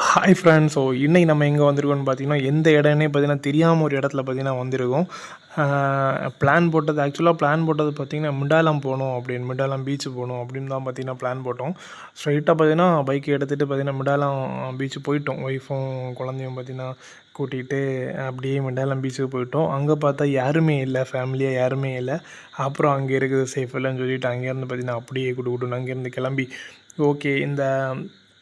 Hi friends. So இன்றைக்கி நம்ம எங்கே வந்திருக்கோம்னு பார்த்தீங்கன்னா, எந்த இடம்னே பார்த்தீங்கன்னா தெரியாமல் ஒரு இடத்துல பார்த்தீங்கன்னா வந்திருக்கோம். பிளான் போட்டது பார்த்தீங்கன்னா, மிண்டாலம் போகணும் அப்படின்னு, மிண்டாலம் பீச்சு போகணும் அப்படின்னு தான் பார்த்தீங்கன்னா பிளான் போட்டோம். ஸ்ட்ரைட்டாக பார்த்தீங்கன்னா பைக் எடுத்துகிட்டு பார்த்தீங்கன்னா மிண்டாலம் பீச்சு போயிட்டோம். ஒய்ஃபும் குழந்தையும் பார்த்தீங்கன்னா கூட்டிகிட்டு அப்படியே மிண்டாலம் பீச்சுக்கு போயிட்டோம். அங்கே பார்த்தா யாருமே இல்லை, ஃபேமிலியாக யாருமே இல்லை. அப்புறம் அங்கே இருக்குது சேஃப் இல்லைன்னு சொல்லிவிட்டு அங்கேருந்து பார்த்தீங்கன்னா அப்படியே குடுகுடுன்னு அங்கேருந்து கிளம்பி ஓகே இந்த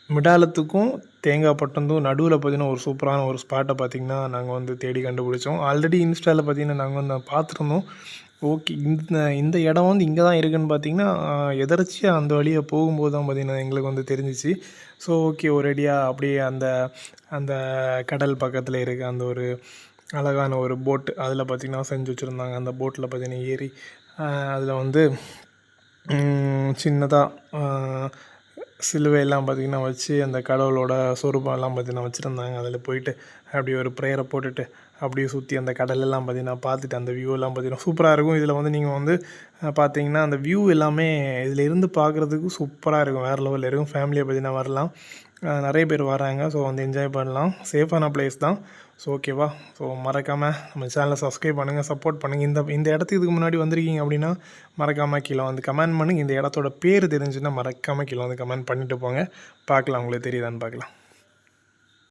மிடாலத்துக்கும் தேங்காய்பட்டணத்துக்கும் நடுவில் பார்த்தீங்கன்னா ஒரு சூப்பரான ஒரு ஸ்பாட்டை பார்த்திங்கன்னா நாங்கள் வந்து தேடி கண்டுபிடிச்சோம். ஆல்ரெடி இன்ஸ்டாவில் பார்த்தீங்கன்னா நாங்கள் வந்து பார்த்துருந்தோம். ஓகே இந்த இடம் வந்து இங்கே தான் இருக்குதுன்னு பார்த்தீங்கன்னா எதர்ச்சியாக அந்த வழியை போகும்போது தான் பார்த்திங்கன்னா எங்களுக்கு வந்து தெரிஞ்சிச்சு. ஸோ ஓகே ஒரேடியாக அப்படியே அந்த அந்த கடல் பக்கத்தில் இருக்க அந்த ஒரு அழகான ஒரு போட்டு அதில் பார்த்திங்கன்னா செஞ்சு வச்சுருந்தாங்க. அந்த போட்டில் பார்த்திங்கன்னா ஏறி அதில் வந்து சின்னதாக சிலுவையெல்லாம் பார்த்திங்கன்னா வச்சு அந்த கடவுளோட சொரூபம்லாம் பார்த்திங்கன்னா வச்சுருந்தாங்க. அதில் போயிட்டு அப்படியே ஒரு ப்ரேயரை போட்டுட்டு அப்படியே சுற்றி அந்த கடலெல்லாம் பார்த்திங்கன்னா பார்த்துட்டு அந்த வியூவெல்லாம் பார்த்திங்கன்னா சூப்பராக இருக்கும். இதில் வந்து நீங்கள் வந்து பார்த்தீங்கன்னா அந்த வியூ எல்லாமே இதில் இருந்து பார்க்குறதுக்கு சூப்பராக இருக்கும், வேறு லெவலில் இருக்கும். ஃபேமிலியை பார்த்திங்கன்னா வரலாம், நிறைய பேர் வராங்க. ஸோ வந்து என்ஜாய் பண்ணலாம், சேஃபான பிளேஸ் தான். ஸோ ஓகேவா. ஸோ மறக்காமல் நம்ம சேனலை சப்ஸ்கிரைப் பண்ணுங்கள், சப்போர்ட் பண்ணுங்கள். இந்த இடத்துக்கு இதுக்கு முன்னாடி வந்திருக்கீங்க அப்படின்னா மறக்காமல் கீழே வந்து கமெண்ட் பண்ணுங்கள். இந்த இடத்தோட பேர் தெரிஞ்சுன்னா மறக்காமல் கீழே வந்து கமெண்ட் பண்ணிவிட்டு போங்க. பார்க்கலாம், உங்களுக்கு தெரியுதான்னு பார்க்கலாம்.